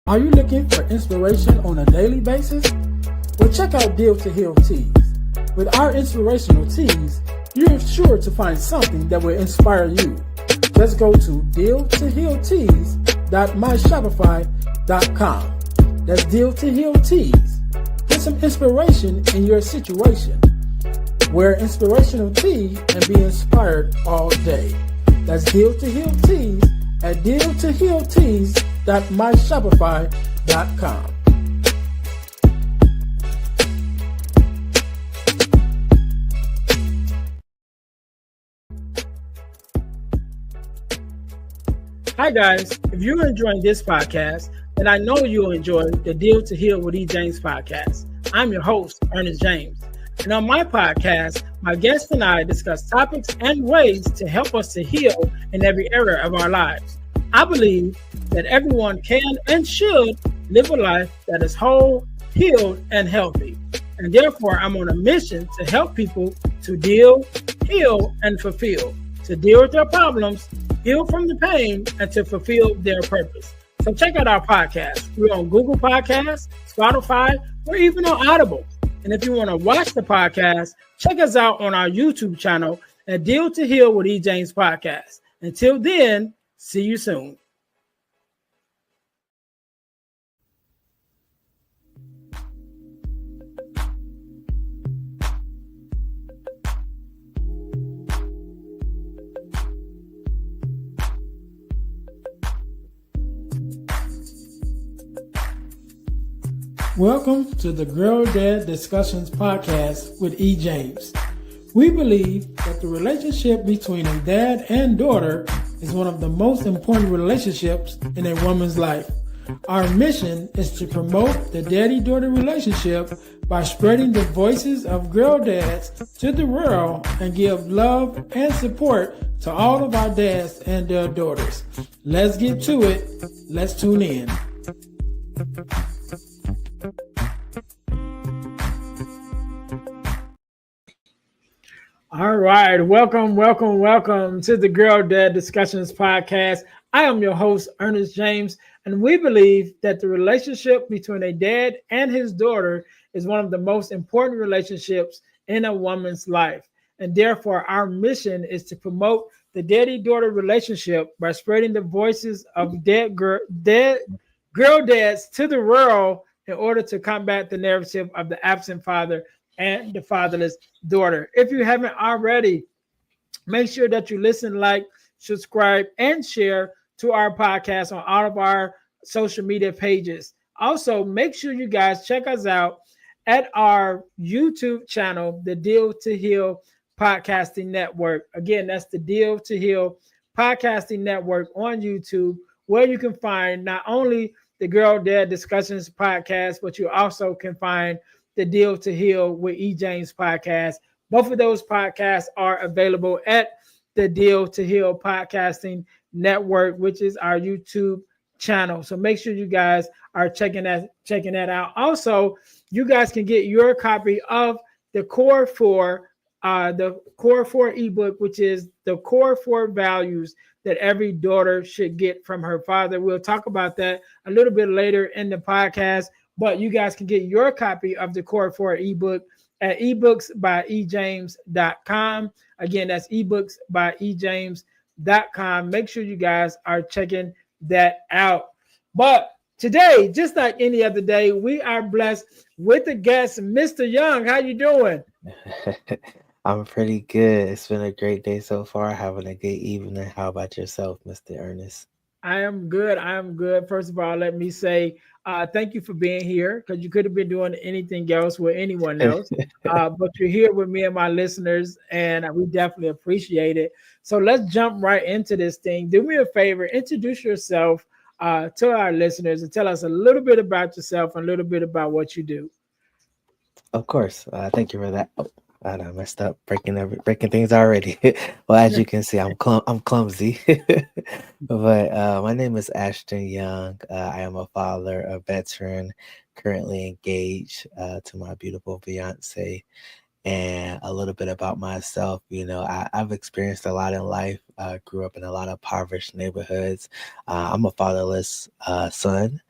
Are you looking for inspiration on a daily basis? Well, check out Deal to Heal Tees. With our inspirational tees, you're sure to find something that will inspire you. Just go to dealtohealtees.myshopify.com. That's Deal to Heal Tees. Get some inspiration in your situation. Wear inspirational tee and be inspired all day. That's Deal to Heal Tees at dealtohealtees.myshopify.com. Hi guys, if you're enjoying this podcast, then I know you'll enjoy the Deal to Heal with E. James podcast. I'm your host, Ernest James. And on my podcast, my guests and I discuss topics and ways to help us to heal in every area of our lives. I believe that everyone can and should live a life that is whole, healed, and healthy. And therefore, I'm on a mission to help people to deal, heal, and fulfill, to deal with their problems, heal from the pain, and to fulfill their purpose. So check out our podcast. We're on Google Podcasts, Spotify, or even on Audible. And if you want to watch the podcast, check us out on our YouTube channel at Deal to Heal with E. James Podcast. Until then, see you soon. Welcome to the Girl Dad Discussions podcast with E. James. We believe that the relationship between a dad and daughter is one of the most important relationships in a woman's life. Our mission is to promote the daddy-daughter relationship by spreading the voices of girl dads to the world and give love and support to all of our dads and their daughters. Let's get to it. Let's tune in. All right. Welcome to the Girl Dad Discussions podcast. I am your host, Ernest James, and we believe that the relationship between a dad and his daughter is one of the most important relationships in a woman's life. And therefore, our mission is to promote the daddy-daughter relationship by spreading the voices of girl dads to the world in order to combat the narrative of the absent father and the fatherless daughter. If you haven't already, make sure that you listen, like, subscribe, and share to our podcast on all of our social media pages. Also, make sure you guys check us out at our YouTube channel, the Deal to Heal Podcasting Network. Again, that's the Deal to Heal Podcasting Network on YouTube, where you can find not only the Girl Dad Discussions podcast, but you also can find the Deal to Heal with E. James podcast. Both of those podcasts are available at the Deal to Heal Podcasting Network, which is our YouTube channel. So make sure you guys are checking that out. Also, you guys can get your copy of the Core 4 ebook, which is the Core 4 values that every daughter should get from her father. We'll talk about that a little bit later in the podcast. But you guys can get your copy of the Core 4 ebook at ebooksbyejames.com. Again, that's ebooksbyejames.com. Make sure you guys are checking that out. But today, just like any other day, we are blessed with a guest, Mr. Young. How you doing? I'm pretty good. It's been a great day so far. Having a good evening. How about yourself, Mr. Ernest? I am good. First of all, let me say thank you for being here, because you could have been doing anything else with anyone else. But you're here with me and my listeners, and we definitely appreciate it. So let's jump right into this thing. Do me a favor, introduce yourself to our listeners and tell us a little bit about yourself and a little bit about what you do. Of course. Thank you for that. Oh, I messed up breaking things already. Well, as you can see, I'm clumsy. But my name is Alston Young. I am a father, a veteran, currently engaged to my beautiful fiance. And a little bit about myself, I've experienced a lot in life. Grew up in a lot of impoverished neighborhoods. I'm a fatherless son.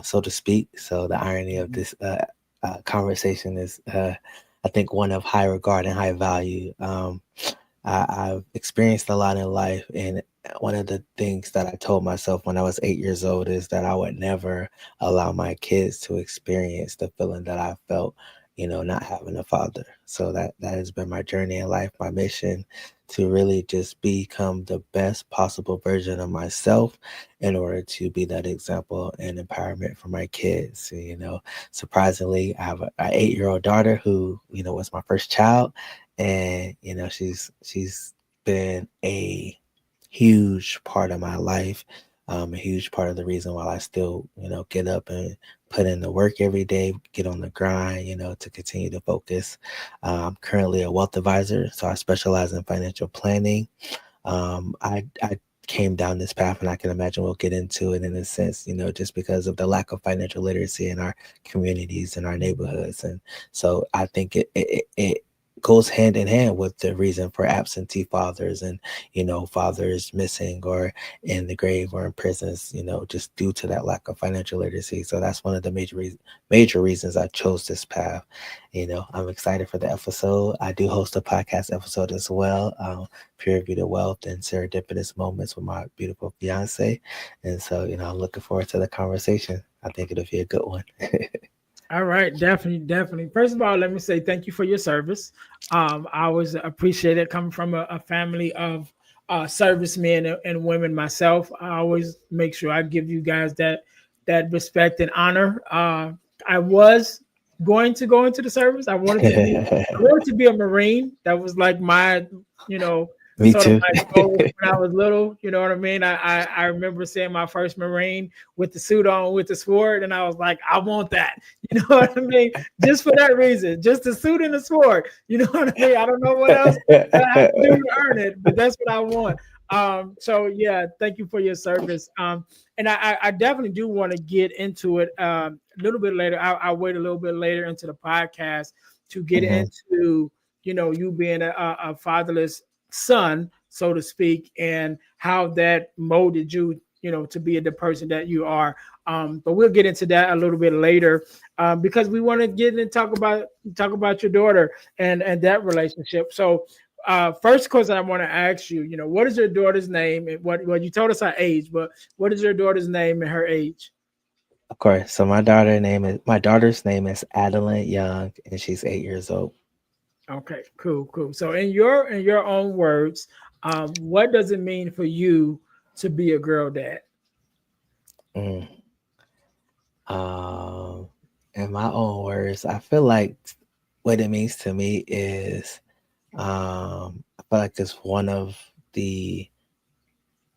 so to speak. So the irony of this conversation is, I think, one of high regard and high value. I've experienced a lot in life, and one of the things that I told myself when I was 8 years old is that I would never allow my kids to experience the feeling that I felt, not having a father. So that has been my journey in life, my mission to really just become the best possible version of myself in order to be that example and empowerment for my kids. Surprisingly, I have an 8-year-old daughter who, was my first child, and she's been a huge part of my life, a huge part of the reason why I still get up and put in the work every day, get on the grind, to continue to focus. I'm currently a wealth advisor, so I specialize in financial planning. I came down this path, and I can imagine we'll get into it in a sense, just because of the lack of financial literacy in our communities and our neighborhoods. And so I think it goes hand in hand with the reason for absentee fathers and, fathers missing or in the grave or in prisons, just due to that lack of financial literacy. So that's one of the major reasons I chose this path. I'm excited for the episode. I do host a podcast episode as well. Pure Beauty Wealth and Serendipitous Moments with my beautiful fiance. And so, I'm looking forward to the conversation. I think it'll be a good one. All right, definitely, definitely. First of all, let me say thank you for your service. I always appreciate it coming from a family of servicemen and women myself. I always make sure I give you guys that respect and honor. I was going to go into the service. I wanted to be a Marine. That was like my, you know, Me sort of too. my goal when I was little. You know what I mean? I remember seeing my first Marine with the suit on, with the sword, and I was like, I want that. You know what I mean? Just for that reason, just the suit and the sword. You know what I mean? I don't know what else that I have to do to earn it, but that's what I want. So yeah, thank you for your service. And I definitely do want to get into it a little bit later. I'll wait a little bit later into the podcast to get Mhm. into you being a fatherless son, so to speak, and how that molded you, to be the person that you are. But we'll get into that a little bit later because we want to get and talk about your daughter and that relationship. So first question I want to ask you, what is your daughter's name? And what you told us her age, but what is your daughter's name and her age? Of course. So my daughter's name is Adeline Young, and she's 8 years old. Okay, cool, cool. So in your own words, what does it mean for you to be a girl dad? Mm. Um, in my own words, I feel like what it means to me is, I feel like it's one of the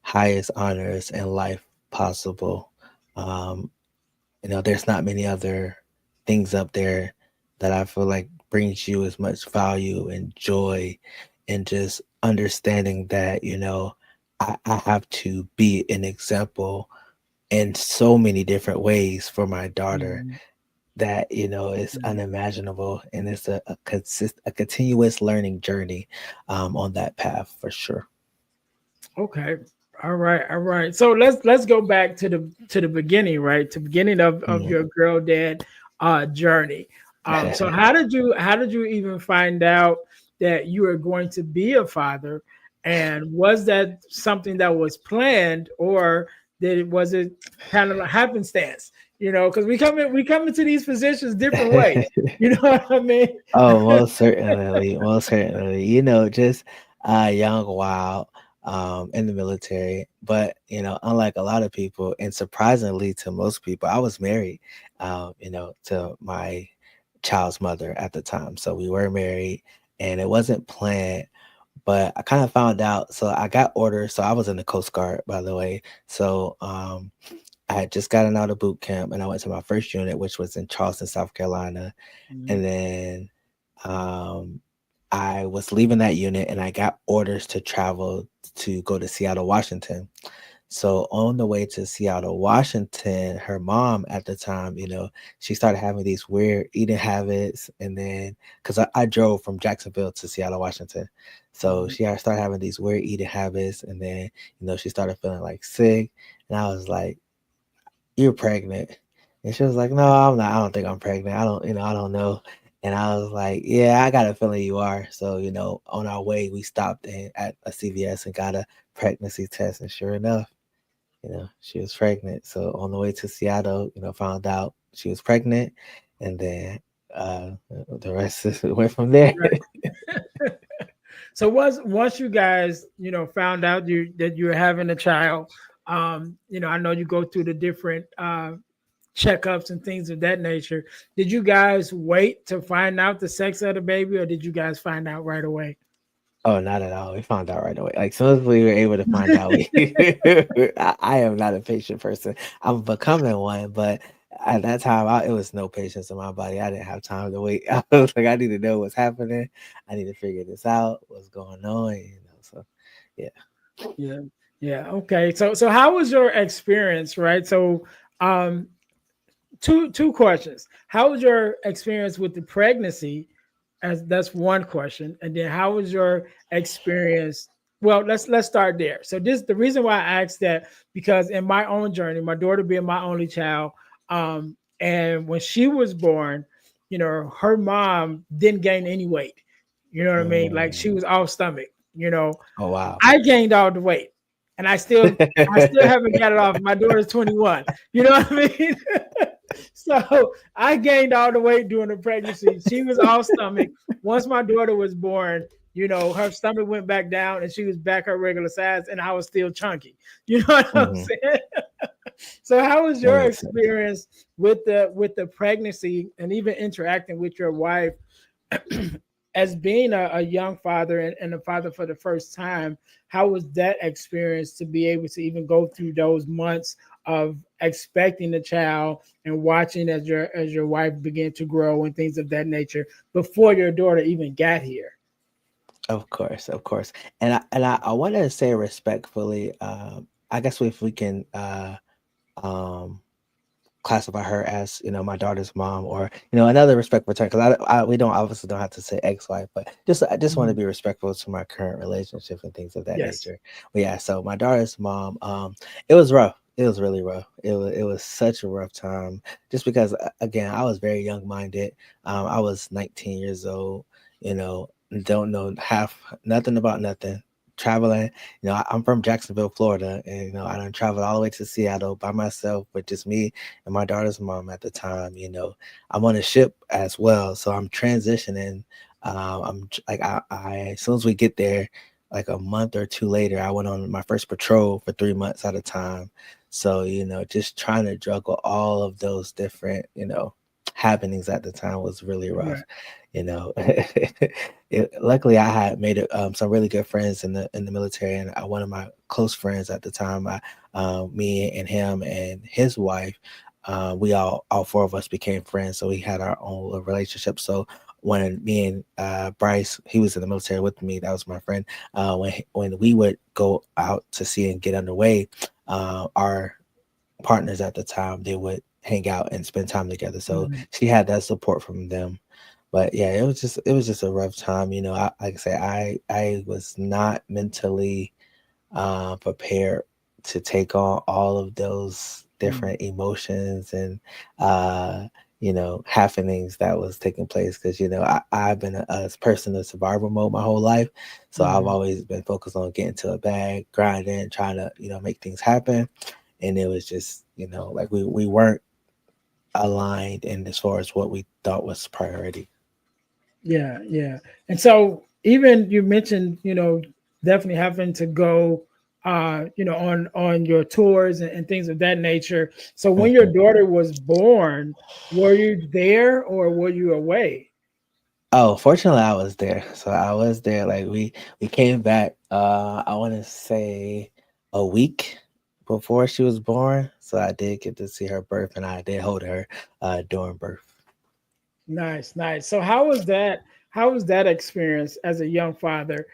highest honors in life possible. Um, there's not many other things up there that I feel like brings you as much value and joy and just understanding that, I have to be an example in so many different ways for my daughter Mhm. that, is unimaginable. And it's a continuous learning journey on that path for sure. Okay. All right. All right. So let's go back to the beginning, right? To beginning of Mm. your girl dad journey. So how did you even find out that you were going to be a father? And was that something that was planned, or was it kind of like happenstance? Because we come into these positions different ways. You know what I mean? Oh, most certainly, most certainly. Just young, wild, in the military. But unlike a lot of people, and surprisingly to most people, I was married, to my child's mother at the time. So we were married, and it wasn't planned. But I kind of found out. So I got orders. So I was in the Coast Guard, by the way. So I had just gotten out of boot camp, and I went to my first unit, which was in Charleston, South Carolina. Mhm. And then um, I was leaving that unit, and I got orders to travel to go to Seattle, Washington. So on the way to Seattle, Washington, her mom at the time, she started having these weird eating habits. And then, because I drove from Jacksonville to Seattle, Washington. So Mhm. she started having these weird eating habits. And then, she started feeling like sick. And I was like, you're pregnant. And she was like, no, I'm not. I don't think I'm pregnant. I don't know. And I was like, yeah, I got a feeling you are. So, on our way, we stopped at a CVS and got a pregnancy test. And sure enough, she was pregnant. So on the way to Seattle, found out she was pregnant. And then the rest went from there. Right. So once you guys, found out that you were having a child, I know you go through the different checkups and things of that nature. Did you guys wait to find out the sex of the baby, or did you guys find out right away? Oh, not at all. We found out right away. Like, soon as we were able to find out, I am not a patient person. I'm becoming one, but at that time, it was no patience in my body. I didn't have time to wait. I was like, I need to know what's happening. I need to figure this out, what's going on, So, yeah. Yeah. Yeah. Okay. So how was your experience, right? So um two questions. How was your experience with the pregnancy? As that's one question. And then how was your experience? Well, let's start there. So this the reason why I asked that, because in my own journey, my daughter being my only child, and when she was born, her mom didn't gain any weight. You know what I mean? Like she Mm. was all stomach. Oh, wow. I gained all the weight, and I still haven't got it off. My daughter's 21. You know what I mean? So I gained all the weight during the pregnancy. She was all stomach. Once my daughter was born, her stomach went back down and she was back her regular size, and I was still chunky. You know what I'm Hmm. saying? So how was That your makes sense. experience with the pregnancy and even interacting with your wife as being a young father and a father for the first time? How was that experience to be able to even go through those months of expecting the child and watching as your wife began to grow and things of that nature before your daughter even got here? Of course, of course. And I want to say respectfully, I guess if we can um classify her as my daughter's mom, or another respectful term, because we don't obviously don't have to say ex-wife, but I just want to Mhm. be respectful to my current relationship and things of that Yes. nature. But yeah, so my daughter's mom, it was rough. It was really rough. It was such a rough time, just because again, I was very young minded. I was 19 years old. you know don't know half nothing about nothing, traveling. I'm from Jacksonville, Florida, and I done traveled all the way to Seattle by myself with just me and my daughter's mom at the time. I'm on a ship as well, so I'm transitioning. Like as soon as we get there, like a month or two later, I went on my first patrol for 3 months at a time. So just trying to juggle all of those different happenings at the time was really rough. Right. Luckily, I had made some really good friends in the military, and one of my close friends at the time, me and him and his wife, we all four of us became friends. So we had our own little relationship. So when me and Bryce, he was in the military with me, that was my friend. When we would go out to sea and get underway, our partners at the time, they would hang out and spend time together. So Mhm. she had that support from them. But yeah, it was just a rough time. Like I say, I was not mentally prepared to take on all of those Mhm. different emotions and happenings that was taking place, because I've been a person in survival mode my whole life. So I've Mhm. always been focused on getting to a bag, grinding, trying to make things happen. And it was just like we weren't aligned in as far as what we thought was priority. Yeah, yeah. And so even you mentioned, definitely having to go on your tours and things of that nature. So when your Mhm. daughter was born, were you there or were you away? Oh, fortunately, I was there. So I was there. Like we came back. I want to say a week before she was born. So I did get to see her birth, and I did hold her during birth. Nice, nice. So how was that experience as a young father?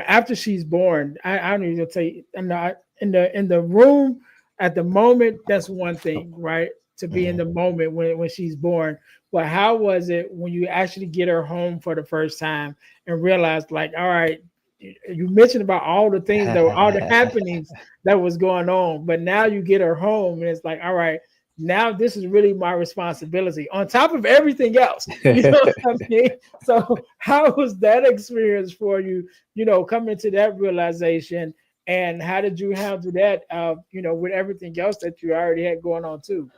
After she's born, I don't even say in the room at the moment, that's one thing, right? To be in Mhm. the moment when she's born. But how was it when you actually get her home for the first time and realize, like, all right, you mentioned about all the things that were all the happenings that was going on, but now you get her home and it's like, all right, now this is really my responsibility on top of everything else. You know what I mean? So how was that experience for you? Coming to that realization, and how did you handle that? With everything else that you already had going on too.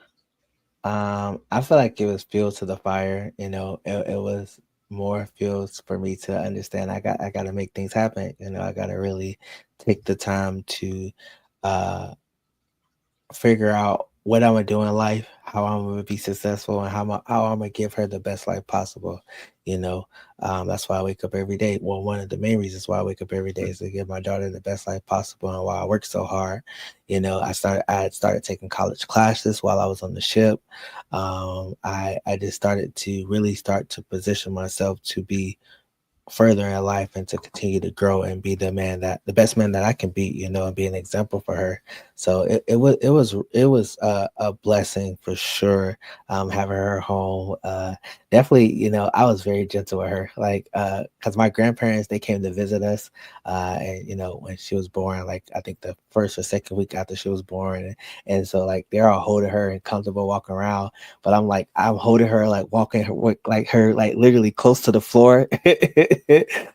I feel like it was fuel to the fire. It was more fuels for me to understand. I got to make things happen. I got to really take the time to uh, figure out what I'm gonna do in life, how I'm gonna be successful, and how I'm gonna give her the best life possible. You know, that's why I wake up every day. Well, one of the main reasons why I wake up every day is to give my daughter the best life possible, and why I work so hard. I had started taking college classes while I was on the ship. I just started to really start to position myself to be further in life and to continue to grow and be the best man that I can be, and be an example for her. So it was a blessing for sure. Having her home, definitely, I was very gentle with her, like, because my grandparents, they came to visit us, and when she was born, like I think the first or second week after she was born, and so like they're all holding her and comfortable walking around, but I'm holding her, like walking her with like her like literally close to the floor.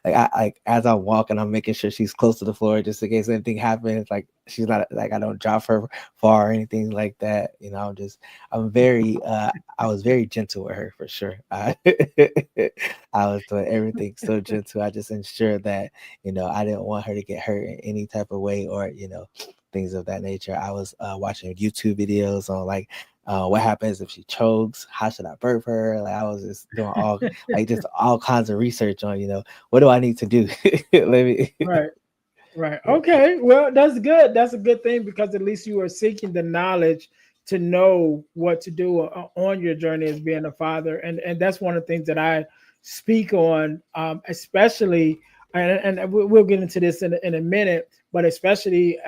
Like as I'm walking, I'm making sure she's close to the floor just in case anything happens. Like she's not like I don't drop her far or anything like that. I'm very I was very gentle with her for sure. I was doing everything so gentle. I just ensured that I didn't want her to get hurt in any type of way, or things of that nature. I was watching YouTube videos on like what happens if she chokes, how should I birth her. Like I was just doing all kinds of research on what do I need to do. Let me. Right. Right. Okay. Well, that's good. That's a good thing because at least you are seeking the knowledge to know what to do on your journey as being a father, and that's one of the things that I speak on, especially, and we'll get into this in a minute, but especially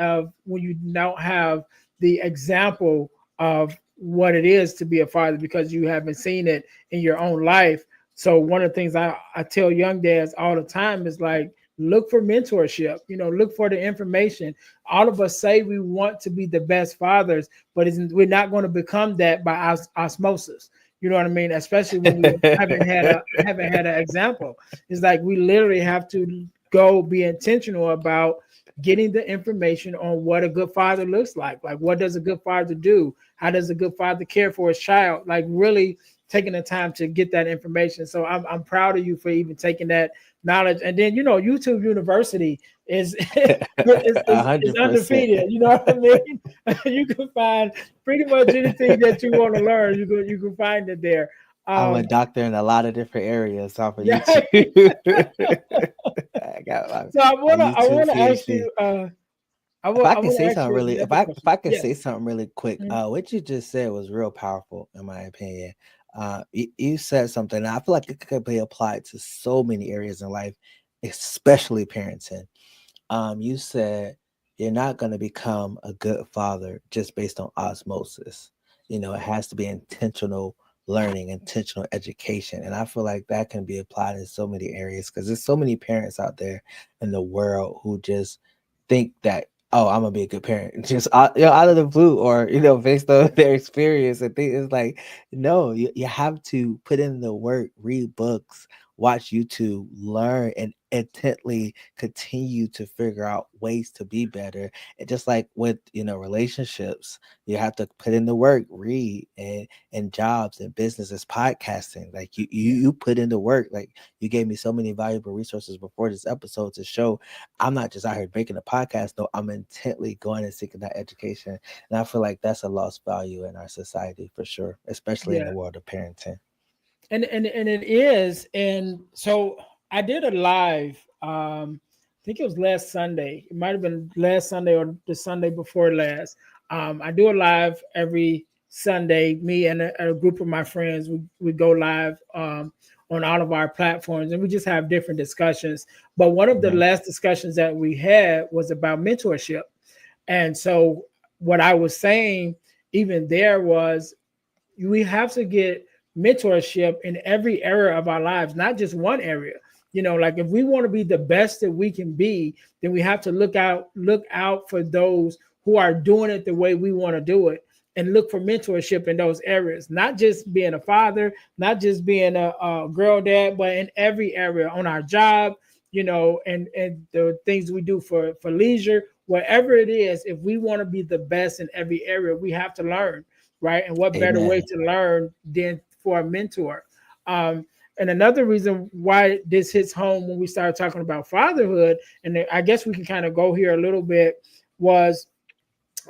when you don't have the example of what it is to be a father because you haven't seen it in your own life. So one of the things I tell young dads all the time is like, look for mentorship, look for the information. All of us say we want to be the best fathers, but we're not going to become that by osmosis. You know what I mean? Especially when we haven't had an example. It's like we literally have to go be intentional about getting the information on what a good father looks like. Like, what does a good father do? How does a good father care for his child? Like, really taking the time to get that information. So I'm proud of you for even taking that knowledge. And then YouTube University is a is hundred percent. undefeated. You know what I mean? You can find pretty much anything that you want to learn. You can find it there. I'm a Um, doctor in a lot of different areas off of yeah. YouTube. I got So I my wanna I YouTube wanna ask PhD. you. I If want I I can want to say ask something you really, if another I if question. I can Yes. say something really quick, Mhm. what you just said was real powerful in my opinion. You said something, and I feel like it could be applied to so many areas in life, especially parenting. You said you're not going to become a good father just based on osmosis. It has to be intentional learning, intentional education. And I feel like that can be applied in so many areas because there's so many parents out there in the world who just think that, oh, I'm gonna be a good parent just out of the blue, or based on their experience. And think it's like, no, you have to put in the work, read books, watch YouTube, learn, and intently continue to figure out ways to be better. And just like with relationships, you have to put in the work, read, and jobs and businesses, podcasting. Like you put in the work. Like you gave me so many valuable resources before this episode to show I'm not just out here making a podcast. No, I'm intently going and seeking that education. And I feel like that's a lost value in our society for sure, especially in Yeah. the world of parenting. And it is. And so I did a live. I think it was last Sunday. It might have been last Sunday or the Sunday before last. I do a live every Sunday. Me and a group of my friends, we go live on all of our platforms, and we just have different discussions. But one of the Mhm. last discussions that we had was about mentorship. And so what I was saying even there was we have to get mentorship in every area of our lives, not just one area. Like if we want to be the best that we can be, then we have to look out for those who are doing it the way we want to do it, and look for mentorship in those areas, not just being a father, not just being a girl dad, but in every area on our job, and the things we do for leisure, whatever it is. If we want to be the best in every area, we have to learn, right? And what better way Amen. to learn than for a mentor? And another reason why this hits home when we started talking about fatherhood, and I guess we can kind of go here a little bit, was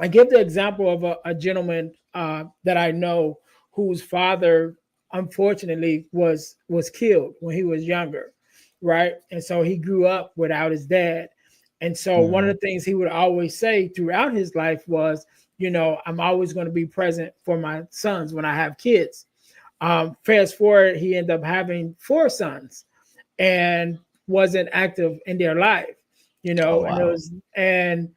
I give the example of a gentleman that I know whose father unfortunately was killed when he was younger, right? And so he grew up without his dad. And so one of Mhm. the things he would always say throughout his life was, I'm always going to be present for my sons when I have kids. Fast forward, he ended up having four sons and wasn't active in their life, Oh and it wow. was and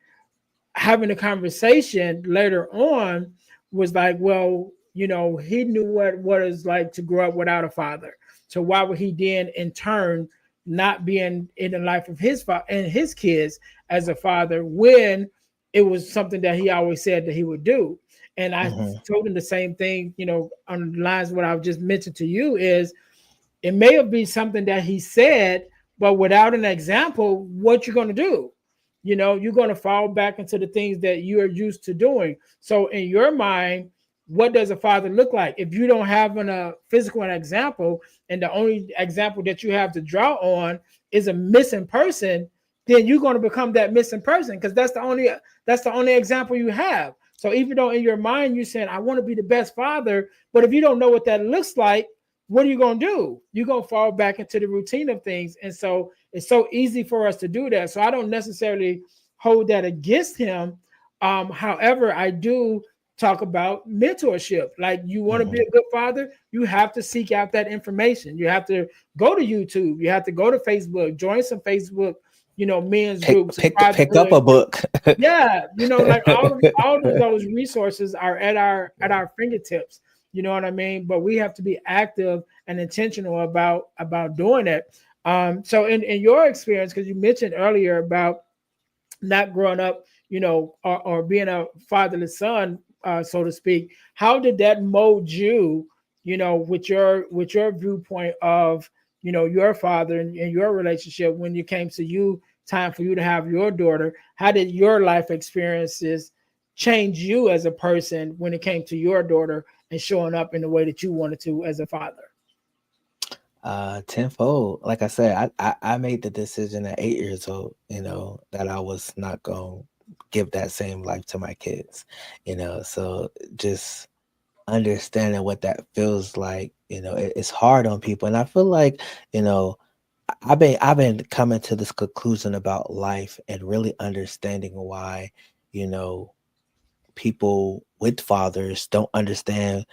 having a conversation later on was like, well, he knew what it's like to grow up without a father. So why would he then in turn not being in the life of his father and his kids as a father when it was something that he always said that he would do? And I Mhm. told him the same thing, on the lines of what I've just mentioned to you is it may have been something that he said, but without an example, what you're going to do? You're going to fall back into the things that you are used to doing. So, in your mind, what does a father look like? If you don't have a physical example, and the only example that you have to draw on is a missing person, then you're going to become that missing person because that's the only example you have. So, even though in your mind you're saying, I want to be the best father, but if you don't know what that looks like, what are you going to do? You're going to fall back into the routine of things. And so it's so easy for us to do that. So I don't necessarily hold that against him. However, I do talk about mentorship. Like you want to be Mhm. a good father, you have to seek out that information. You have to go to YouTube. You have to go to Facebook, join some Facebook, men's Pick groups and pick up fatherhood a groups. book. Yeah, like all of those resources are at our fingertips. You know what I mean? But we have to be active and intentional about doing it. So in your experience, because you mentioned earlier about not growing up, or being a fatherless son, so to speak, how did that mold you, with your viewpoint of, your father and your relationship when it came to you, time for you to have your daughter? How did your life experiences change you as a person when it came to your daughter and showing up in the way that you wanted to as a father? Tenfold. Like I said, I made the decision at 8 years old, that I was not going to give that same life to my kids, so just understanding what that feels like, it's hard on people. And I feel like, you know, I've been coming to this conclusion about life and really understanding why, you know, people with fathers don't understand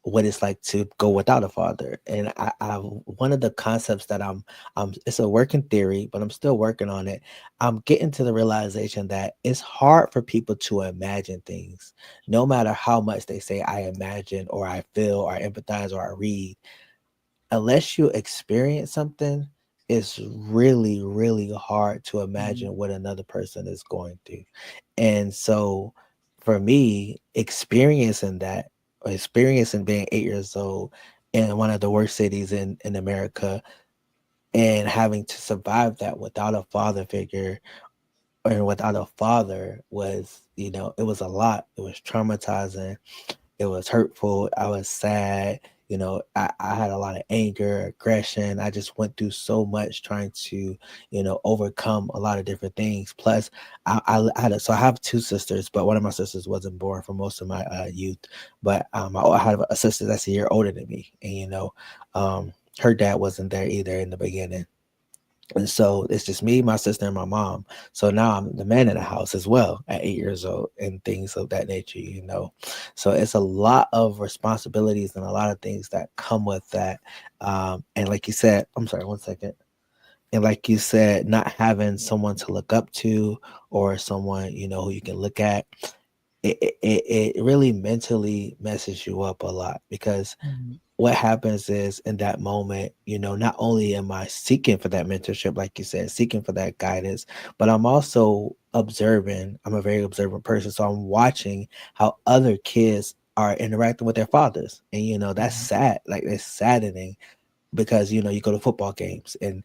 what it's like to go without a father. And I one of the concepts that it's a working theory, but I'm still working on it. I'm getting to the realization that it's hard for people to imagine things, no matter how much they say I imagine or I feel or I empathize or I read, unless you experience something, it's really, really hard to Mhm. imagine what another person is going through. And so for me, experiencing being 8 years old in one of the worst cities in America and having to survive that without a father figure and without a father was, it was a lot. It was traumatizing, it was hurtful. I was sad. I had a lot of anger, aggression. I just went through so much trying to, overcome a lot of different things. Plus, so I have two sisters, but one of my sisters wasn't born for most of my youth. But I had a sister that's a year older than me, and her dad wasn't there either in the beginning. And so it's just me, my sister, and my mom. So now I'm the man in the house as well at 8 years old and things of that nature. So it's a lot of responsibilities and a lot of things that come with that. And like you said, I'm sorry, one second. And like you said, not having someone to look up to or someone, who you can look at, it really mentally messes you up a lot because Mhm. what happens is in that moment, not only am I seeking for that mentorship, like you said, seeking for that guidance, but I'm also observing. I'm a very observant person. So I'm watching how other kids are interacting with their fathers. And, that's Mhm. sad. Like, it's saddening because you go to football games and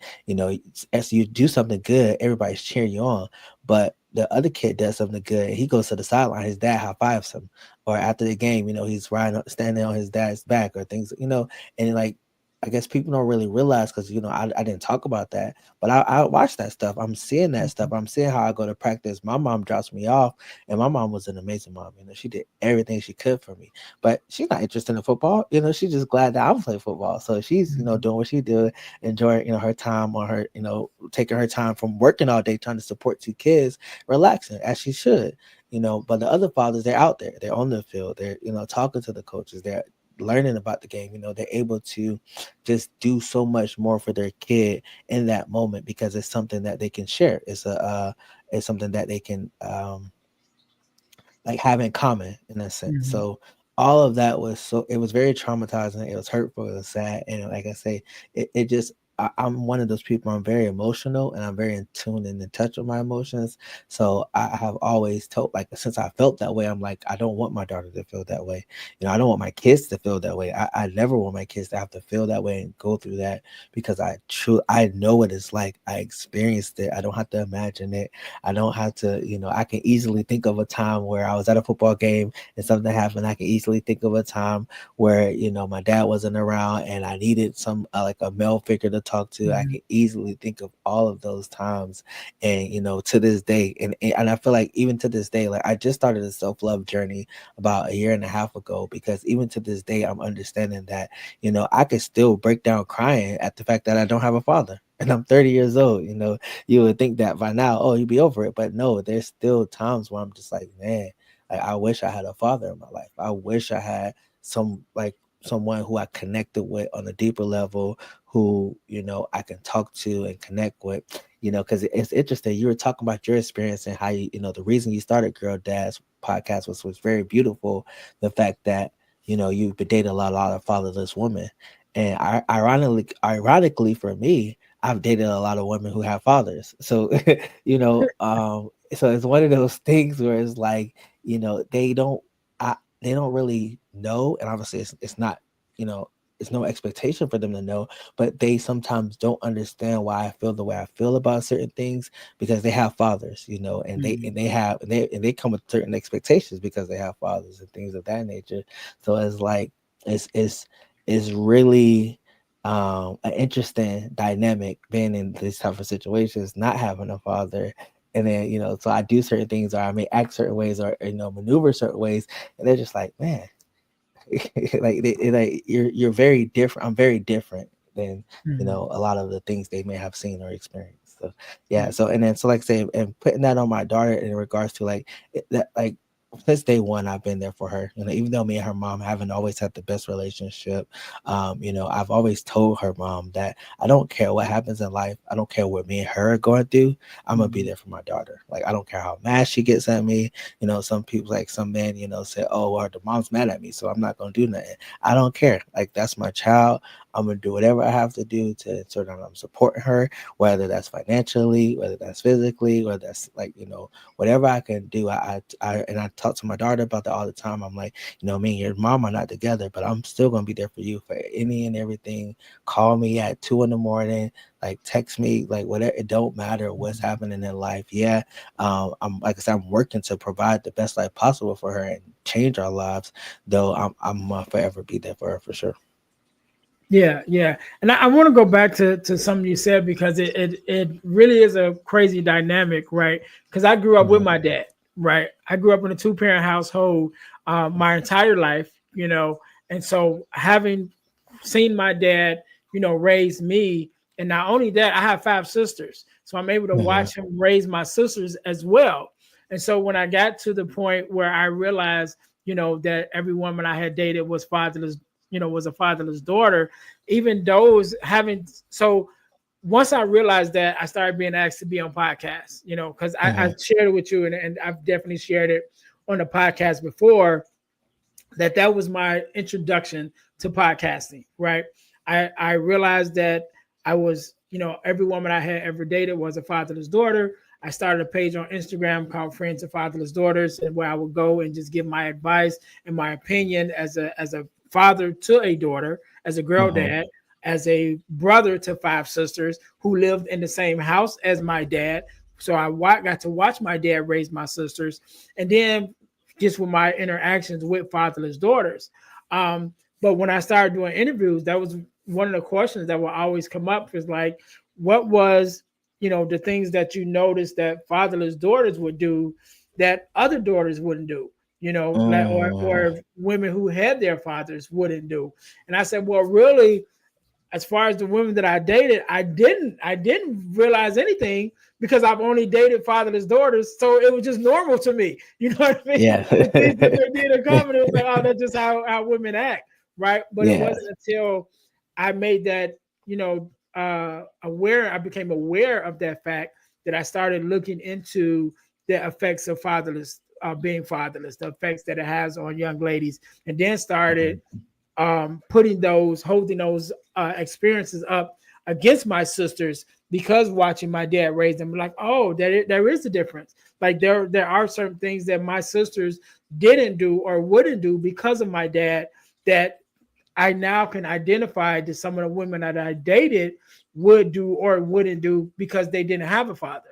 as you do something good, everybody's cheering you on, but the other kid does something good, he goes to the sideline, his dad high fives him, or after the game, he's standing on his dad's back or things, and like, I guess people don't really realize because I didn't talk about that, but I watch that stuff. I'm seeing that stuff. I'm seeing how I go to practice. My mom drops me off, and my mom was an amazing mom. She did everything she could for me, but she's not interested in football. She's just glad that I'm playing football. So she's, Mhm. doing what she do, enjoying, her time on her, taking her time from working all day trying to support two kids, relaxing as she should. But the other fathers, they're out there, they're on the field, they're, talking to the coaches, they're learning about the game. They're able to just do so much more for their kid in that moment because it's something that they can share. It's something that they can like have in common in a sense. Mhm. So all of that was it was very traumatizing. It was hurtful. It was sad. And like I say, it just I'm one of those people. I'm very emotional and I'm very in tune and in touch with my emotions. So I have always told, like, since I felt that way, I'm like, I don't want my daughter to feel that way. I don't want my kids to feel that way. I never want my kids to have to feel that way and go through that because I know what it's like. I experienced it. I don't have to imagine it. I don't have to, I can easily think of a time where I was at a football game and something happened. I can easily think of a time where, my dad wasn't around and I needed some like a male figure to talk to. I Mhm. can easily think of all of those times. And, to this day, and I feel like even to this day, like I just started a self-love journey about a year and a half ago, because even to this day, I'm understanding that, I could still break down crying at the fact that I don't have a father. And I'm 30 years old. You would think that by now, oh, you'd be over it. But no, there's still times where I'm just like, man, like I wish I had a father in my life. I wish I had someone who I connected with on a deeper level, who, I can talk to and connect with, because it's interesting. You were talking about your experience and how the reason you started Girl Dad's podcast was very beautiful. The fact that, you've been dating a lot of fatherless women. And ironically for me, I've dated a lot of women who have fathers. So, so it's one of those things where it's like, they don't really know. And obviously it's not, you know, it's no expectation for them to know, but they sometimes don't understand why I feel the way I feel about certain things because they have fathers, and Mhm. they come with certain expectations because they have fathers and things of that nature. So it's like it's really an interesting dynamic being in these type of situations, not having a father. And then, so I do certain things or I may act certain ways or, maneuver certain ways. And they're just like, man, like you're very different. I'm very different than, Mhm. a lot of the things they may have seen or experienced. So yeah. Yeah. So, and then, so like I say, and putting that on my daughter in regards to like that, like, since day one, I've been there for her. Even though me and her mom haven't always had the best relationship, I've always told her mom that I don't care what happens in life. I don't care what me and her are going through. I'm gonna be Mhm. there for my daughter. Like, I don't care how mad she gets at me. Some people, like some men, say, oh, well, the mom's mad at me, so I'm not gonna do nothing. I don't care. Like, that's my child. I'm gonna do whatever I have to do to ensure that I'm supporting her, whether that's financially, whether that's physically, whether that's like, whatever I can do. And I talk to my daughter about that all the time. I'm like, me and your mom are not together, but I'm still gonna be there for you for any and everything. Call me at 2 a.m, like text me, like whatever. It don't matter what's Mhm. happening in life. Yeah, I'm, like I said, I'm working to provide the best life possible for her and change our lives. Though I'm forever be there for her for sure. Yeah, yeah, and I want to go back to something you said because it really is a crazy dynamic, right? Because I grew up with Mhm, my dad, right? I grew up in a two-parent household my entire life, and so having seen my dad, raise me, and not only that, I have five sisters, so I'm able to mhm, watch him raise my sisters as well. And so when I got to the point where I realized, that every woman I had dated was fatherless, was a fatherless daughter, even those having so once I realized that, I started being asked to be on podcasts, because I mhm, shared it with you and I've definitely shared it on the podcast before that was my introduction to podcasting, right? I realized that I was, every woman I had ever dated was a fatherless daughter. I started a page on Instagram called Friends of Fatherless Daughters, and where I would go and just give my advice and my opinion as a father to a daughter, as a girl Mm-hmm. dad, as a brother to five sisters who lived in the same house as my dad. So got to watch my dad raise my sisters, and then just with my interactions with fatherless daughters. But when I started doing interviews, that was one of the questions that will always come up is like, what was, the things that you noticed that fatherless daughters would do that other daughters wouldn't do, like, Mm. or women who had their fathers wouldn't do. And I said, well, really, as far as the women that I dated, I didn't realize anything because I've only dated fatherless daughters, so it was just normal to me. You know what I mean? Yeah. The things that they did in common, it was like, oh, that's just how women act, right? But it Yeah. wasn't until I made that, aware, I became aware of that fact that I started looking into the effects of fatherless, being fatherless, the effects that it has on young ladies, and then started Mhm. holding those experiences up against my sisters because watching my dad raise them, like, oh, there is a difference. Like there are certain things that my sisters didn't do or wouldn't do because of my dad that I now can identify that some of the women that I dated would do or wouldn't do because they didn't have a father,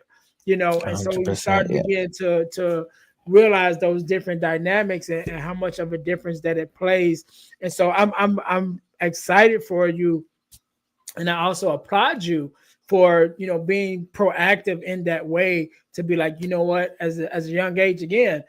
and so you start 100%. to Yeah. begin to realize those different dynamics and how much of a difference that it plays. And so I'm excited for you, and I also applaud you for being proactive in that way to be like, what, as a young age, again,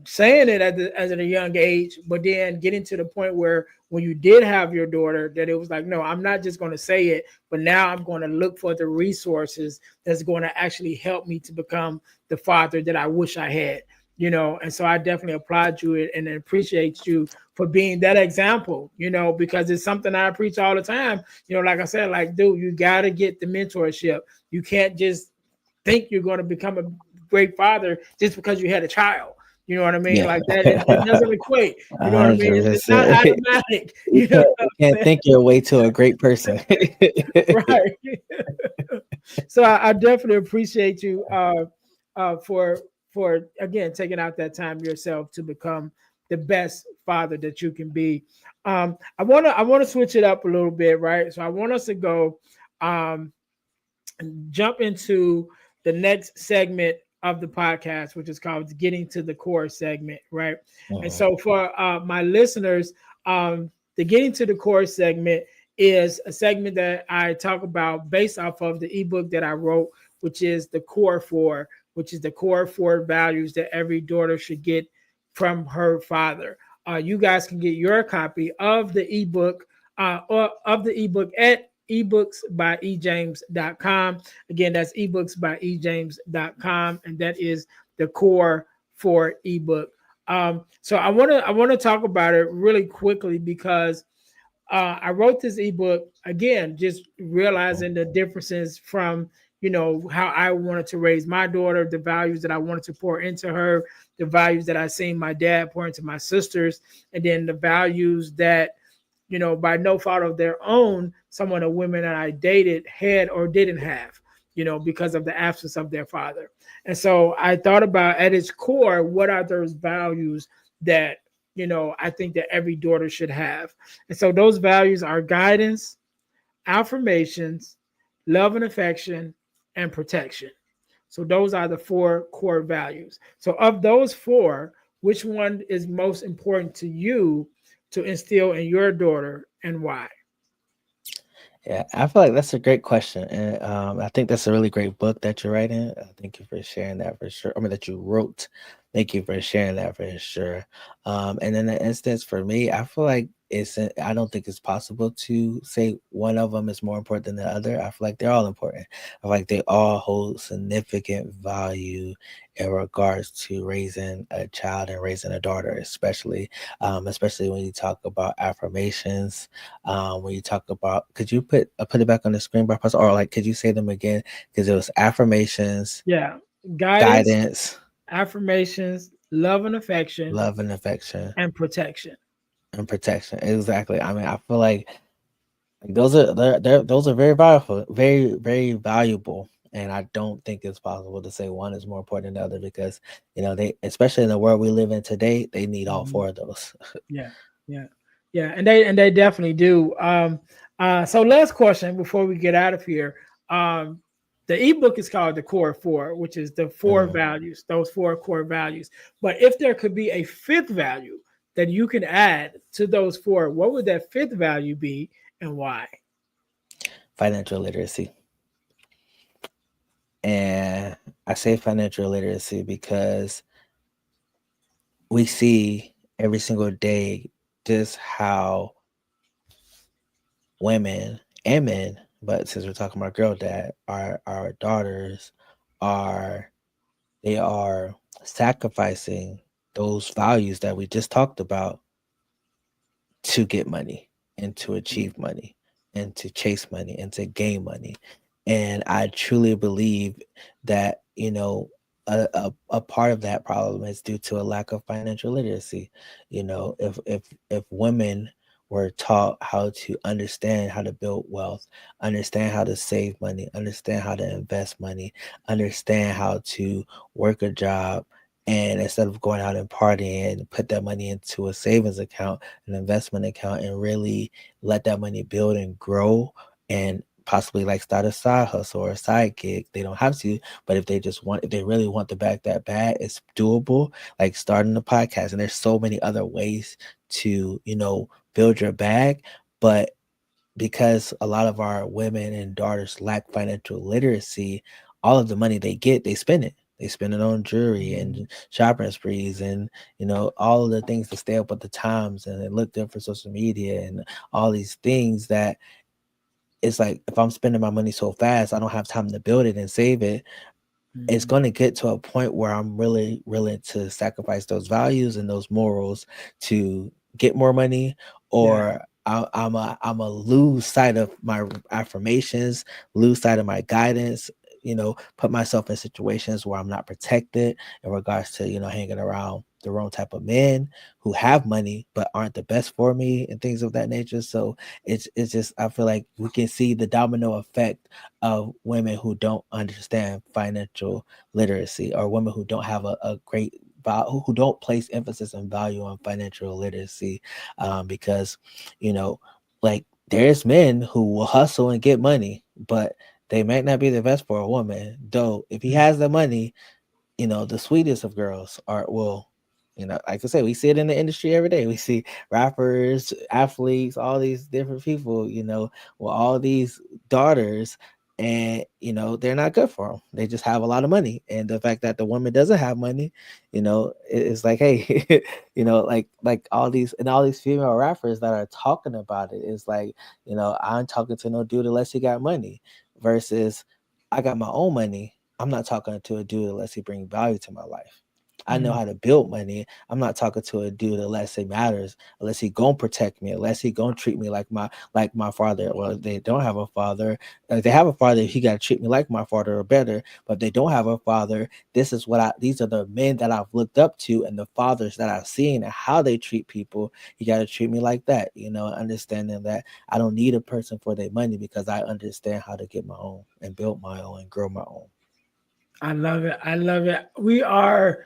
saying it at a young age, but then getting to the point where when you did have your daughter, that it was like, no, I'm not just going to say it, but now I'm going to look for the resources that's going to actually help me to become the father that I wish I had. And so I definitely applaud you and appreciate you for being that example, because it's something I preach all the time. Like I said, like, dude, you got to get the mentorship. You can't just think you're going to become a great father just because you had a child. You know what I mean? Yeah. Like that, it doesn't equate. You know what I mean? It's not 100%. automatic. You You know what I'm can't saying? think your way to a great person. Right. So I definitely appreciate you for again taking out that time yourself to become the best father that you can be. I wanna switch it up a little bit, right? So I want us to go um, jump into the next segment of the podcast, which is called Getting to the Core segment, right? And Mhm. so for my listeners, the Getting to the Core segment is a segment that I talk about based off of the ebook that I wrote, which is the Core Four, which is the core four values that every daughter should get from her father. You guys can get your copy of the ebook or of the ebook at ebooksbyejames.com. Again, that's ebooksbyejames.com, and that is the core for ebook. So I want to talk about it really quickly because I wrote this ebook again, just realizing the differences from how I wanted to raise my daughter, the values that I wanted to pour into her, the values that I seen my dad pour into my sisters, and then the values that by no fault of their own, some of the women that I dated had or didn't have, because of the absence of their father. And so I thought about at its core, what are those values that, I think that every daughter should have. And so those values are guidance, affirmations, love and affection, and protection. So those are the four core values. So of those four, which one is most important to you to instill in your daughter and why? Yeah, I feel like that's a great question, and I think that's a really great book that you're writing. Thank you for sharing that for sure. I mean, that you wrote. Thank you for sharing that for sure. And in the instance for me, I feel like I don't think it's possible to say one of them is more important than the other. I feel like they're all important. I feel like they all hold significant value in regards to raising a child and raising a daughter, especially when you talk about affirmations, when you talk about, could you put it back on the screen bar, or like, could you say them again? Because it was affirmations, Yeah. Guidance, guidance, affirmations, love and affection, love and affection, and protection. and protection. Exactly. I mean, I feel like those are those are very valuable, very valuable. And I don't think it's possible to say one is more important than the other because they, especially in the world we live in today, they need all Mhm. four of those. Yeah, yeah, yeah, and they definitely do. So last question before we get out of here. Um, the ebook is called The Core Four, which is the four Mhm. values, those four core values. But if there could be a fifth value that you can add to those four, what would that fifth value be and why? Financial literacy. And I say financial literacy because we see every single day just how women and men, but since we're talking about girl dad, our daughters are they are sacrificing those values that we just talked about to get money and to achieve money and to chase money and to gain money. And I truly believe that, a part of that problem is due to a lack of financial literacy. If women were taught how to understand how to build wealth, understand how to save money, understand how to invest money, understand how to work a job, and instead of going out and partying, put that money into a savings account, an investment account, and really let that money build and grow, and possibly like start a side hustle or a side gig. They don't have to, but if they really want the bag that bad, it's doable. Like starting a podcast, and there's so many other ways to build your bag. But because a lot of our women and daughters lack financial literacy, all of the money they get, they spend it. They spend it on jewelry Mhm. and shopping sprees and all of the things to stay up with the times and they look good for social media and all these things that it's like if I'm spending my money so fast, I don't have time to build it and save it. It's Mhm. going to get to a point where I'm really willing to sacrifice those values and those morals to get more money, Yeah. or I'm a lose sight of my affirmations, lose sight of my guidance. Put myself in situations where I'm not protected in regards to hanging around the wrong type of men who have money but aren't the best for me and things of that nature. So it's just I feel like we can see the domino effect of women who don't understand financial literacy or women who don't have a great who don't place emphasis and value on financial literacy, because you know like there's men who will hustle and get money, but they might not be the best for a woman, though if he Mhm. has the money, the sweetest of girls are will, like I said, we see it in the industry every day. We see rappers, athletes, all these different people, with all these daughters, and they're not good for them. They just have a lot of money, and the fact that the woman doesn't have money, it's like, hey, like all these female rappers that are talking about it is like, I'm talking to no dude unless he got money, versus I got my own money. I'm not talking to a dude unless he bring value to my life. I know Mhm. how to build money. I'm not talking to a dude unless it matters, unless he gonna protect me, unless he gonna treat me like my father. Well, if they don't have a father. If they have a father, he gotta treat me like my father or better. But if they don't have a father, these are the men that I've looked up to and the fathers that I've seen and how they treat people. You gotta treat me like that, understanding that I don't need a person for their money because I understand how to get my own and build my own and grow my own. I love it. I love it. We are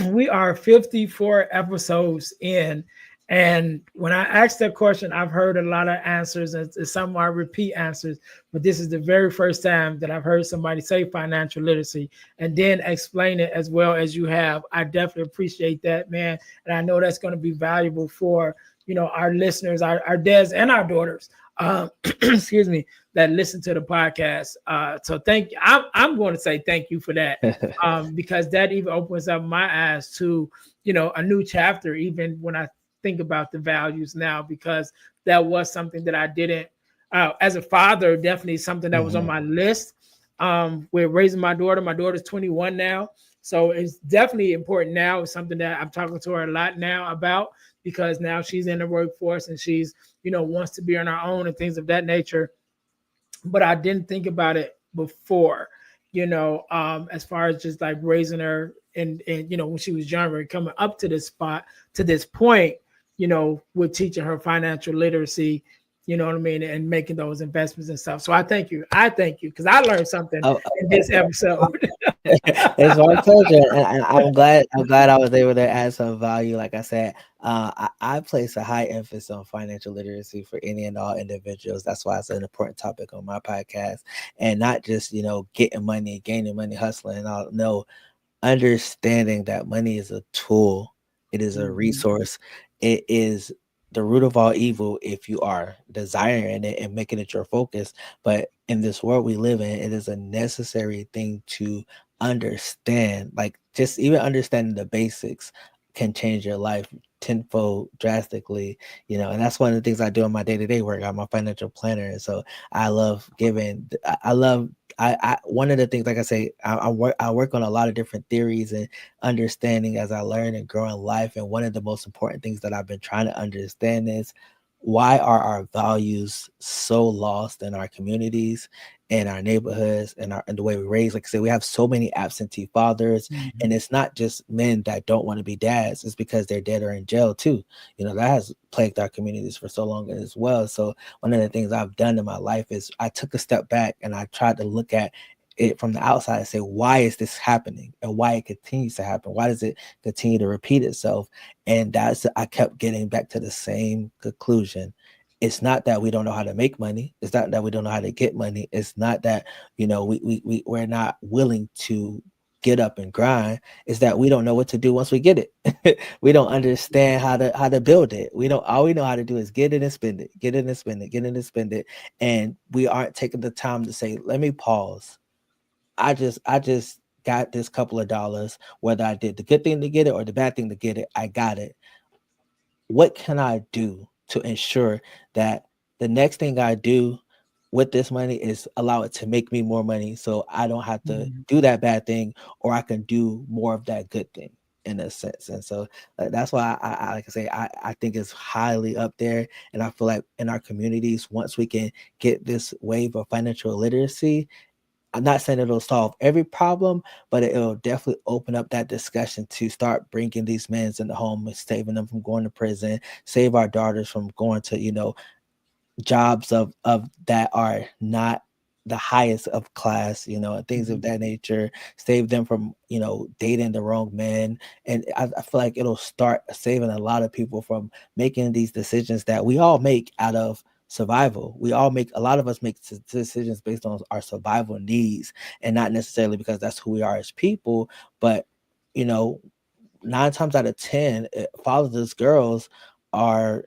we are 54 episodes in. And when I asked that question, I've heard a lot of answers and some are repeat answers, but this is the very first time that I've heard somebody say financial literacy and then explain it as well as you have. I definitely appreciate that, man. And I know that's going to be valuable for, our listeners, our dads and our daughters. Excuse me, that listen to the podcast. So thank you. I'm going to say thank you for that, because that even opens up my eyes to, a new chapter, even when I think about the values now, because that was something that I didn't, as a father, definitely something that was on Hmm. my list. We're raising my daughter. My daughter's 21 now. So it's definitely important now. It's something that I'm talking to her a lot now about, because now she's in the workforce and she's, wants to be on her own and things of that nature, but I didn't think about it before. as far as just like raising her and when she was younger and coming up to this spot, to this point, with teaching her financial literacy, you know what I mean, and making those investments and stuff. So I thank you. Because I learned something Oh, in this episode. it's my pleasure, and I'm glad. I'm glad I was able to add some value. Like I said, I place a high emphasis on financial literacy for any and all individuals. That's why it's an important topic on my podcast, and not just getting money, gaining money, hustling, and all. No, understanding that money is a tool, it is a Mhm. resource, it is the root of all evil if you are desiring it and making it your focus. But in this world we live in, it is a necessary thing to understand. Like, just even understanding the basics can change your life tenfold drastically, and that's one of the things I do in my day-to-day work. I'm a financial planner, and so I love giving. I love I one of the things, like I say, I work on a lot of different theories and understanding as I learn and grow in life. And one of the most important things that I've been trying to understand is, why are our values so lost in our communities, in our neighborhoods, and the way we raise? Like I said, we have so many absentee fathers, and Mhm. it's not just men that don't want to be dads. It's because they're dead or in jail too. That has plagued our communities for so long as well. So one of the things I've done in my life is I took a step back and I tried to look at it from the outside and say, why is this happening and why it continues to happen? Why does it continue to repeat itself? And I kept getting back to the same conclusion. It's not that we don't know how to make money. It's not that we don't know how to get money. It's not that, we're not willing to get up and grind. Is that we don't know what to do once we get it. We don't understand how to build it. We don't All we know how to do is get it and spend it, get it and spend it, get it and spend it. And we aren't taking the time to say, let me pause. I just got this couple of dollars, whether I did the good thing to get it or the bad thing to get it, I got it. What can I do to ensure that the next thing I do with this money is allow it to make me more money, so I don't have to Mhm. do that bad thing, or I can do more of that good thing, in a sense. And so that's why like I say, I think it's highly up there. And I feel like in our communities, once we can get this wave of financial literacy, I'm not saying it'll solve every problem, but it'll definitely open up that discussion to start bringing these men in the home and saving them from going to prison, save our daughters from going to, jobs of that are not the highest of class, and things of Mhm. that nature, save them from, dating the wrong men. And I feel like it'll start saving a lot of people from making these decisions that we all make out of survival. A lot of us make decisions based on our survival needs, and not necessarily because that's who we are as people. But, you know, 9 times out of 10, fatherless girls are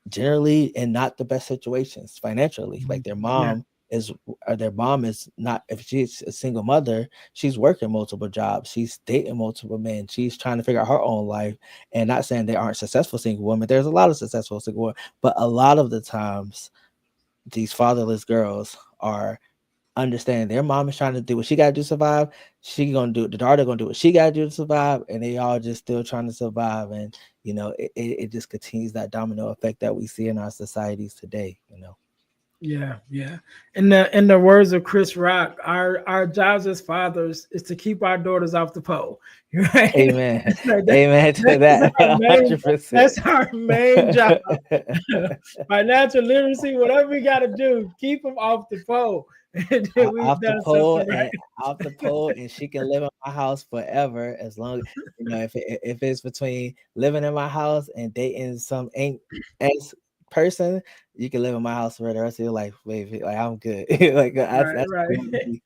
generally in not the best situations financially. Like, Mhm. Yeah. their mom is not, if she's a single mother, she's working multiple jobs, she's dating multiple men, she's trying to figure out her own life. And not saying there aren't successful single women, there's a lot of successful single women, but a lot of the times these fatherless girls are understanding their mom is trying to do what she got to do to survive. She gonna do The daughter gonna do what she got to do to survive, and they all just still trying to survive. And it just continues that domino effect that we see in our societies today. Yeah, yeah. In the words of Chris Rock, our jobs as fathers is to keep our daughters off the pole. Right? Amen. Like that, Amen to that's that. our main 100%. that's our main job. Financial literacy, whatever we got to do, keep them off the pole. And then we've Off the done pole something right. and off the pole, and she can live in my house forever, as long, if it's between living in my house and dating some ain't as person, you can live in my house for the rest of your life, baby. Like, I'm good. Like, Right, that's right. me.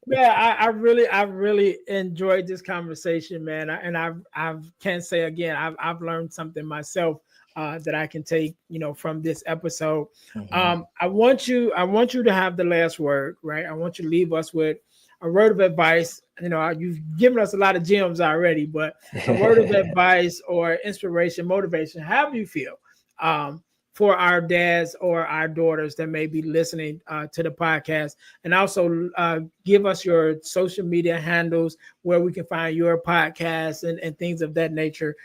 Man, I really enjoyed this conversation, man. I can't say again, I've learned something myself that I can take, from this episode. Mhm. I want you to have the last word, right? I want you to leave us with a word of advice. You've given us a lot of gems already, but a word of advice or inspiration, motivation, however you feel, um, for our dads or our daughters that may be listening to the podcast. And also give us your social media handles where we can find your podcast and things of that nature,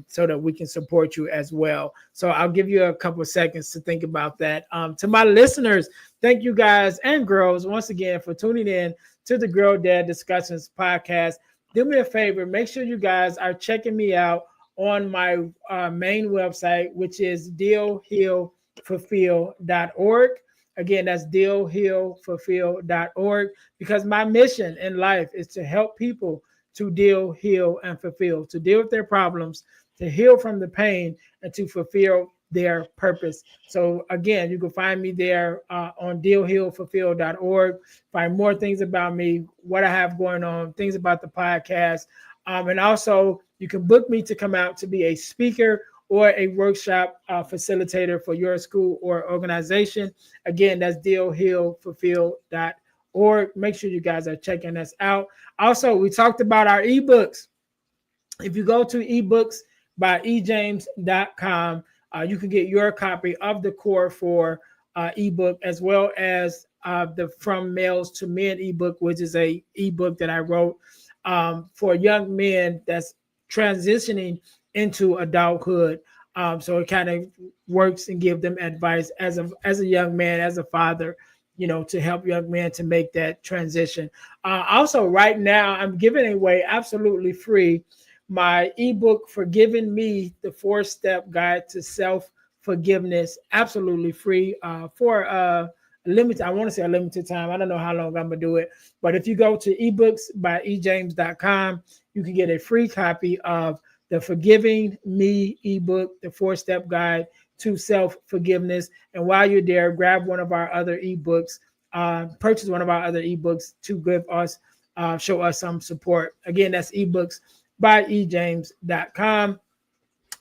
so that we can support you as well. So I'll give you a couple of seconds to think about that. To my listeners, thank you guys and girls once again for tuning in to the Girl Dad Discussions podcast. Do me a favor, make sure you guys are checking me out on my main website, which is dealhealfulfill.org. Again, that's dealhealfulfill.org, because my mission in life is to help people to deal, heal, and fulfill, to deal with their problems, to heal from the pain, and to fulfill their purpose. So again, you can find me there on dealhealfulfill.org. Find more things about me, what I have going on, things about the podcast. And also, you can book me to come out to be a speaker or a workshop facilitator for your school or organization. Again, that's dealhealfulfill.org. Make sure you guys are checking us out. Also, we talked about our ebooks. If you go to ebooks by ejames.com, you can get your copy of the Core 4 ebook, as well as the From Males to Men ebook, which is a ebook that I wrote for young men that's transitioning into adulthood. So it kind of works and give them advice as a young man, as a father, to help young men to make that transition. Also, right now, I'm giving away absolutely free my ebook, Forgiving Me, the 4-Step Guide to Self-Forgiveness, absolutely free for limited, I want to say a limited time. I don't know how long I'm gonna do it, but if you go to ebooks by ejames.com, you can get a free copy of the Forgiving Me ebook, the 4-Step Guide to Self-Forgiveness. And while you're there, grab one of our other ebooks, purchase one of our other ebooks to give us, show us some support. Again, that's ebooks by ejames.com.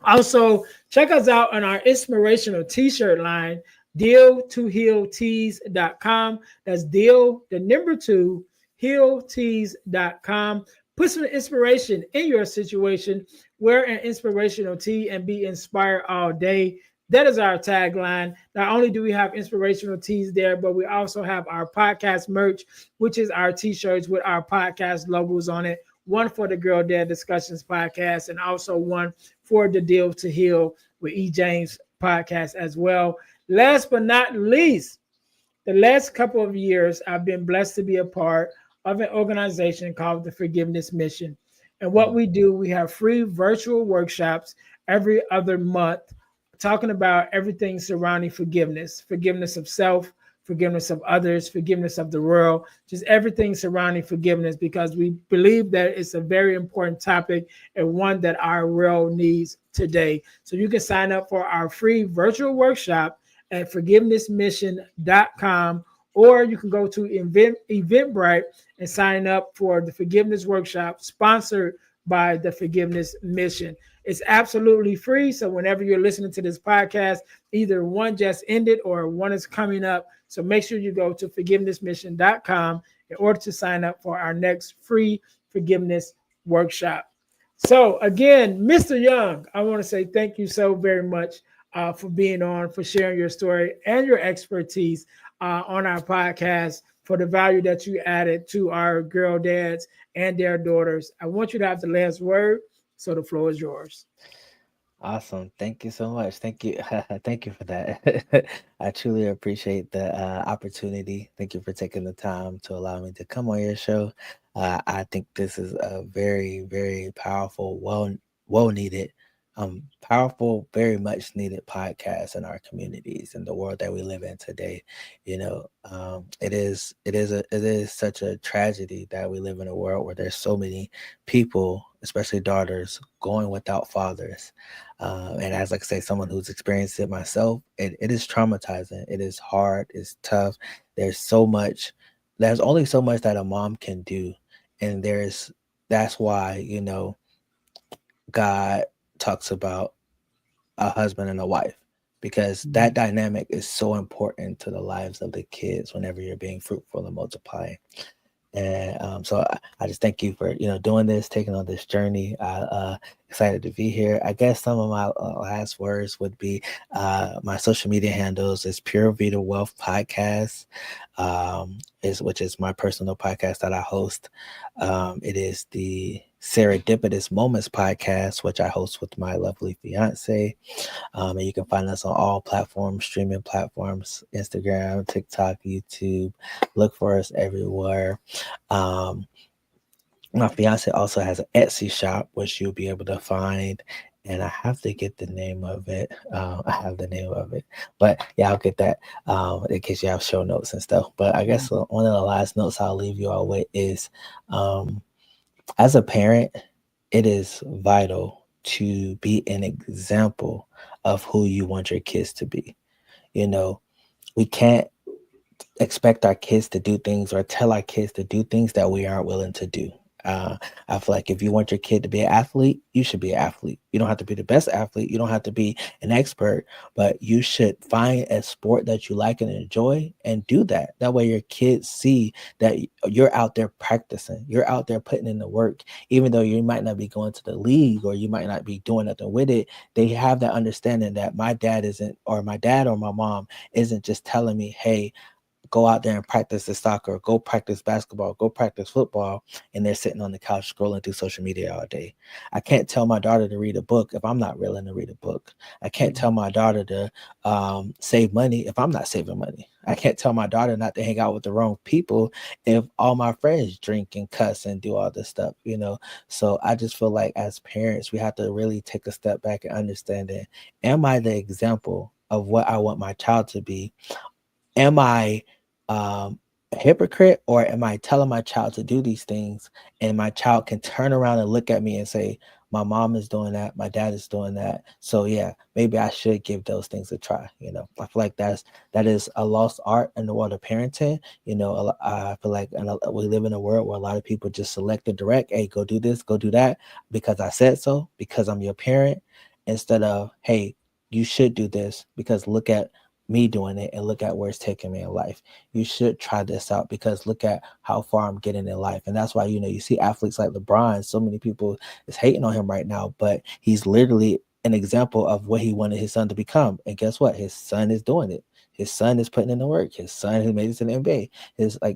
Also, check us out on our inspirational t-shirt line, deal2healtees.com. That's deal, the number 2, healtees.com. Put some inspiration in your situation. Wear an inspirational tee and be inspired all day. That is our tagline. Not only do we have inspirational tees there, but we also have our podcast merch, which is our t-shirts with our podcast logos on it. One for the Girl Dad Discussions podcast, and also one for the Deal to Heal with E. James podcast as well. Last but not least, the last couple of years, I've been blessed to be a part of an organization called the Forgiveness Mission. And what we do, we have free virtual workshops every other month talking about everything surrounding forgiveness, forgiveness of self, forgiveness of others, forgiveness of the world, just everything surrounding forgiveness, because we believe that it's a very important topic and one that our world needs today. So you can sign up for our free virtual workshop at forgivenessmission.com, or you can go to Eventbrite and sign up for the Forgiveness Workshop sponsored by the Forgiveness Mission. It's absolutely free. So whenever you're listening to this podcast, either one just ended or one is coming up. So make sure you go to forgivenessmission.com in order to sign up for our next free forgiveness workshop. So again, Mr. Young, I want to say thank you so very much for being on, for sharing your story and your expertise on our podcast, for the value that you added to our girl dads and their daughters. I want you to have the last word, so the floor is yours. Awesome. Thank you so much. Thank you. Thank you for that. I truly appreciate the opportunity. Thank you for taking the time to allow me to come on your show. I think this is a very, very powerful, well needed, powerful, very much needed podcast in our communities and the world that we live in today. It is such a tragedy that we live in a world where there's so many people, especially daughters, going without fathers. And as like I say, someone who's experienced it myself, it is traumatizing. It is hard. It's tough. There's so much. There's only so much that a mom can do, and that's why God talks about a husband and a wife, because that dynamic is so important to the lives of the kids whenever you're being fruitful and multiplying. And so I just thank you for doing this, taking on this journey. excited to be here. I guess some of my last words would be my social media handles is Pure Vita Wealth Podcast, which is my personal podcast that I host. It is the Serendipitous Moments podcast, which I host with my lovely fiance. And you can find us on all platforms, streaming platforms, Instagram, TikTok, YouTube. Look for us everywhere. My fiance also has an Etsy shop, which you'll be able to find. And I have to get the name of it. I have the name of it. But yeah, I'll get that in case you have show notes and stuff. But I guess one of the last notes I'll leave you all with is as a parent, it is vital to be an example of who you want your kids to be. You know, we can't expect our kids to do things or tell our kids to do things that we aren't willing to do. I feel like if you want your kid to be an athlete, you should be an athlete. You don't have to be the best athlete. You don't have to be an expert, but you should find a sport that you like and enjoy and do that. That way your kids see that you're out there practicing. You're out there putting in the work. Even though you might not be going to the league or you might not be doing nothing with it, they have that understanding that my dad or my mom isn't just telling me, hey, go out there and practice the soccer, go practice basketball, go practice football, and they're sitting on the couch scrolling through social media all day. I can't tell my daughter to read a book if I'm not willing to read a book. I can't tell my daughter to save money if I'm not saving money. I can't tell my daughter not to hang out with the wrong people if all my friends drink and cuss and do all this stuff, you know? So I just feel like as parents, we have to really take a step back and understand it. Am I the example of what I want my child to be? Am I a hypocrite, or am I telling my child to do these things and my child can turn around and look at me and say, my mom is doing that, my dad is doing that, so yeah, maybe I should give those things a try. You know, I feel like that is a lost art in the world of parenting. You know, I feel like we live in a world where a lot of people just select and direct, hey, go do this, go do that because I said so, because I'm your parent, instead of, hey, you should do this because look at me doing it and look at where it's taking me in life. You should try this out because look at how far I'm getting in life. And that's why, you know, you see athletes like LeBron, so many people is hating on him right now, but he's literally an example of what he wanted his son to become. And guess what? His son is doing it. His son is putting in the work. His son who made it to the NBA.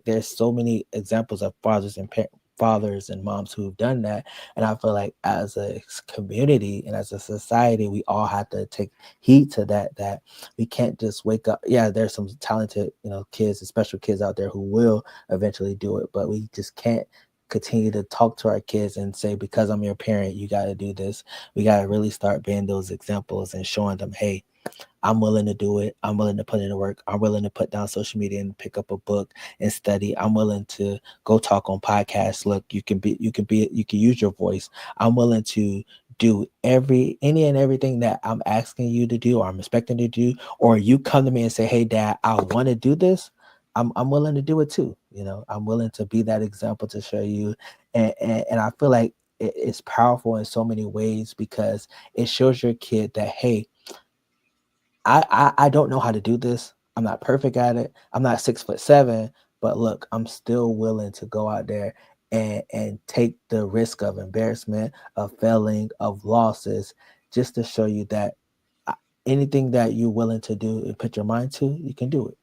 There's so many examples of fathers and moms who've done that. And I feel like as a community and as a society, we all have to take heed to that we can't just wake up. Yeah, there's some talented, you know, kids and special kids out there who will eventually do it, but we just can't continue to talk to our kids and say, because I'm your parent, you got to do this. We got to really start being those examples and showing them, hey, I'm willing to do it. I'm willing to put in the work. I'm willing to put down social media and pick up a book and study. I'm willing to go talk on podcasts. Look, you can use your voice. I'm willing to do any and everything that I'm asking you to do or I'm expecting to do, or you come to me and say, hey, Dad, I want to do this. I'm willing to do it too. You know, I'm willing to be that example to show you. And I feel like it's powerful in so many ways because it shows your kid that, hey, I don't know how to do this. I'm not perfect at it. I'm not 6'7", but look, I'm still willing to go out there and take the risk of embarrassment, of failing, of losses, just to show you that anything that you're willing to do and put your mind to, you can do it.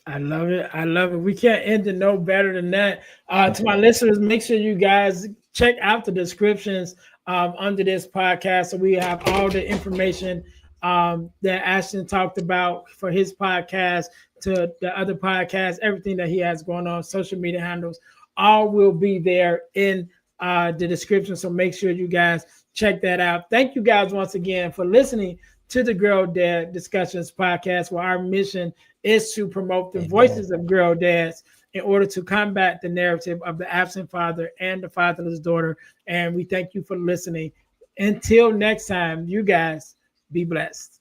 I love it. I love it. We can't end it no better than that. To my listeners, make sure you guys check out the descriptions under this podcast. So we have all the information that Ashton talked about for his podcast to the other podcasts, everything that he has going on, social media handles, all will be there in the description. So make sure you guys check that out. Thank you guys once again for listening to the Girl Dad Discussions podcast, where our mission is to promote the voices of girl dads in order to combat the narrative of the absent father and the fatherless daughter. And we thank you for listening. Until next time, you guys be blessed.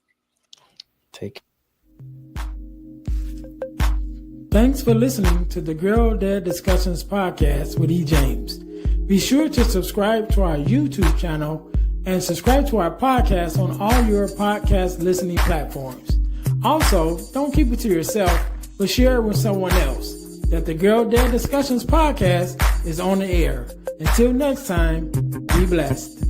Thanks for listening to the Girl Dad Discussions podcast with E. James. Be sure to subscribe to our YouTube channel and subscribe to our podcast on all your podcast listening platforms. Also, don't keep it to yourself, but share it with someone else that the Girl Dad Discussions podcast is on the air. Until next time, be blessed.